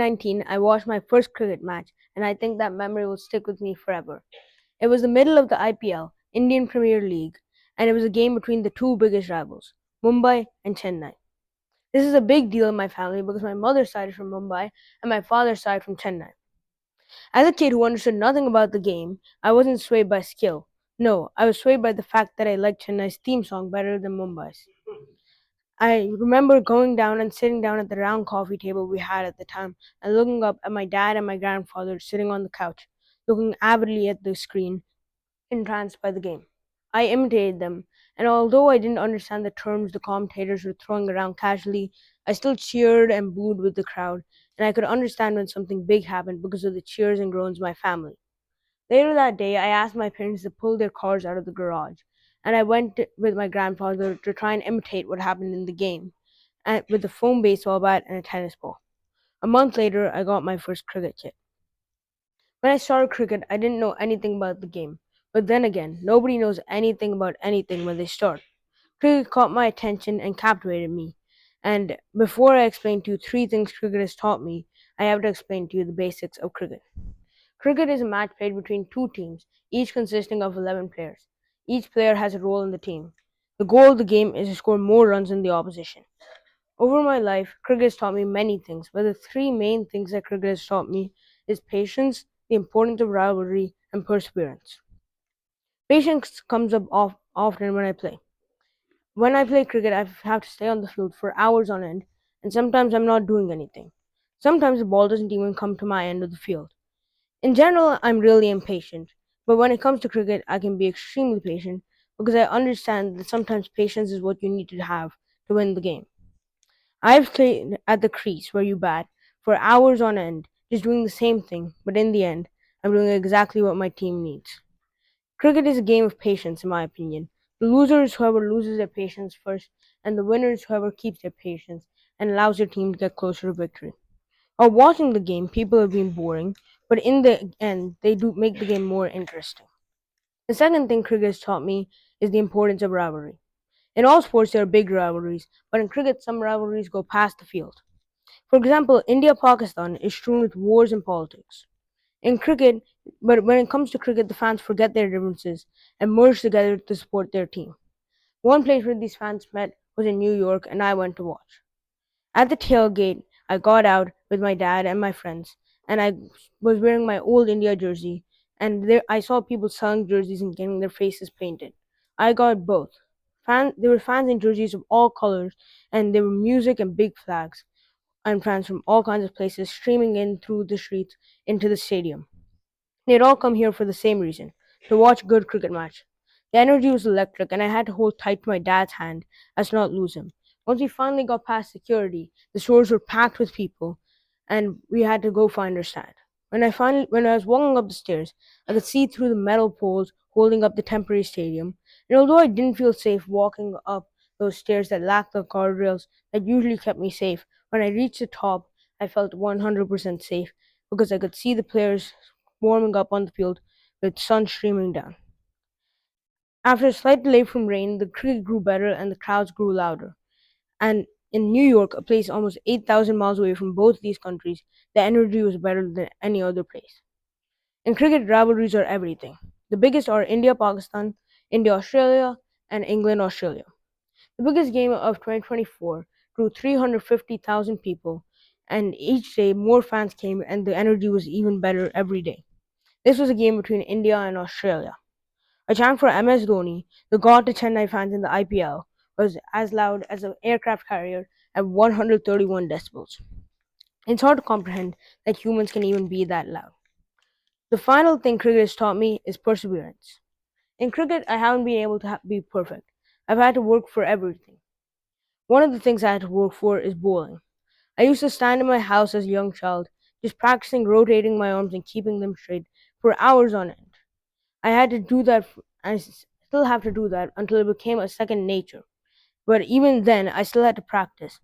19, I watched my first cricket match, and I think that memory will stick with me forever. It was the middle of the IPL, Indian Premier League, and it was a game between the two biggest rivals, Mumbai and Chennai. This is a big deal in my family because my mother's side is from Mumbai and my father's side from Chennai. As a kid who understood nothing about the game, I wasn't swayed by skill. No, I was swayed by the fact that I liked Chennai's theme song better than Mumbai's. I remember going down and sitting down at the round coffee table we had at the time and looking up at my dad and my grandfather sitting on the couch, looking avidly at the screen, entranced by the game. I imitated them, and although I didn't understand the terms the commentators were throwing around casually, I still cheered and booed with the crowd, and I could understand when something big happened because of the cheers and groans of my family. Later that day, I asked my parents to pull their cars out of the garage, and I went with my grandfather to try and imitate what happened in the game, and with a foam baseball bat and a tennis ball. A month later, I got my first cricket kit. When I started cricket, I didn't know anything about the game. But then again, nobody knows anything about anything when they start. Cricket caught my attention and captivated me. And before I explain to you three things cricket has taught me, I have to explain to you the basics of cricket. Cricket is a match played between two teams, each consisting of 11 players. Each player has a role in the team. The goal of the game is to score more runs than the opposition. Over my life, cricket has taught me many things, but the three main things that cricket has taught me is patience, the importance of rivalry, and perseverance. Patience comes up often when I play. When I play cricket, I have to stay on the field for hours on end, and sometimes I'm not doing anything. Sometimes the ball doesn't even come to my end of the field. In general, I'm really impatient, but when it comes to cricket, I can be extremely patient because I understand that sometimes patience is what you need to have to win the game. I've stayed at the crease where you bat for hours on end, just doing the same thing, but in the end, I'm doing exactly what my team needs. Cricket is a game of patience, in my opinion. The loser is whoever loses their patience first, and the winner is whoever keeps their patience and allows their team to get closer to victory. While watching the game, people have been boring, but in the end, they do make the game more interesting. The second thing cricket has taught me is the importance of rivalry. In all sports, there are big rivalries, but in cricket, some rivalries go past the field. For example, India Pakistan is strewn with wars and politics. In cricket, but when it comes to cricket, the fans forget their differences and merge together to support their team. One place where these fans met was in New York, and I went to watch. At the tailgate, I got out with my dad and my friends, and I was wearing my old India jersey, and there I saw people selling jerseys and getting their faces painted. I got both. There were fans in jerseys of all colors, and there were music and big flags, and fans from all kinds of places streaming in through the streets into the stadium. They'd all come here for the same reason, to watch a good cricket match. The energy was electric, and I had to hold tight to my dad's hand as to not lose him. Once we finally got past security, the stores were packed with people, and we had to go find our stand. When I was walking up the stairs, I could see through the metal poles holding up the temporary stadium, and although I didn't feel safe walking up those stairs that lacked the guardrails that usually kept me safe, when I reached the top, I felt 100% safe because I could see the players warming up on the field with sun streaming down. After a slight delay from rain, the cricket grew better and the crowds grew louder. And in New York, a place almost 8,000 miles away from both these countries, the energy was better than any other place. In cricket, rivalries are everything. The biggest are India Pakistan, India Australia, and England Australia. The biggest game of 2024 drew 350,000 people, and each day more fans came, and the energy was even better every day. This was a game between India and Australia. A chant for MS Dhoni, the god to Chennai fans in the IPL, was as loud as an aircraft carrier at 131 decibels. It's hard to comprehend that humans can even be that loud. The final thing cricket has taught me is perseverance. In cricket, I haven't been able to be perfect. I've had to work for everything. One of the things I had to work for is bowling. I used to stand in my house as a young child, just practicing rotating my arms and keeping them straight for hours on end. I had to do that, and still have to do that until it became a second nature. But even then, I still had to practice.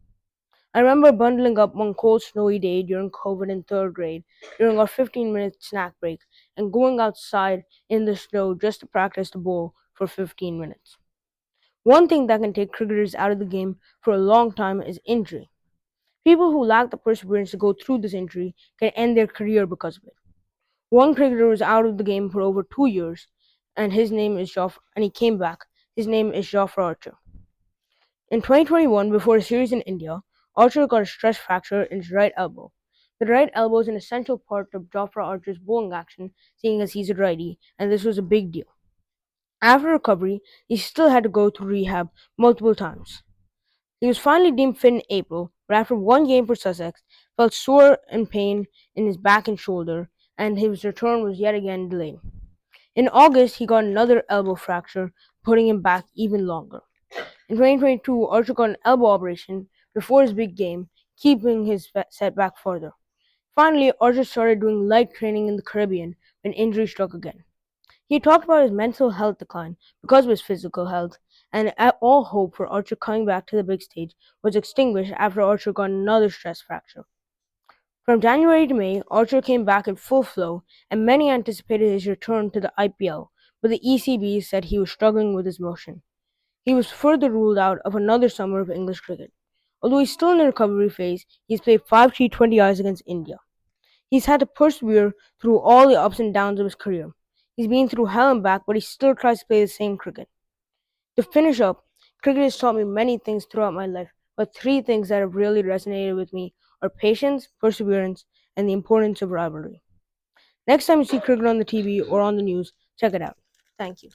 I remember bundling up one cold, snowy day during COVID in third grade, during our 15-minute snack break, and going outside in the snow just to practice the bowl for 15 minutes. One thing that can take cricketers out of the game for a long time is injury. People who lack the perseverance to go through this injury can end their career because of it. One cricketer was out of the game for over 2 years, and he came back. His name is Jofra Archer. In 2021, before a series in India, Archer got a stress fracture in his right elbow. The right elbow is an essential part of Jofra Archer's bowling action, seeing as he's a righty, and this was a big deal. After recovery, he still had to go through rehab multiple times. He was finally deemed fit in April, but after one game for Sussex, felt sore and pain in his back and shoulder, and his return was yet again delayed. In August, he got another elbow fracture, putting him back even longer. In 2022, Archer got an elbow operation before his big game, keeping his setback further. Finally, Archer started doing light training in the Caribbean when injury struck again. He talked about his mental health decline because of his physical health, and all hope for Archer coming back to the big stage was extinguished after Archer got another stress fracture. From January to May, Archer came back in full flow, and many anticipated his return to the IPL, but the ECB said he was struggling with his motion. He was further ruled out of another summer of English cricket. Although he's still in the recovery phase, he's played 5 T20Is against India. He's had to persevere through all the ups and downs of his career. He's been through hell and back, but he still tries to play the same cricket. To finish up, cricket has taught me many things throughout my life, but three things that have really resonated with me are patience, perseverance, and the importance of rivalry. Next time you see cricket on the TV or on the news, check it out. Thank you.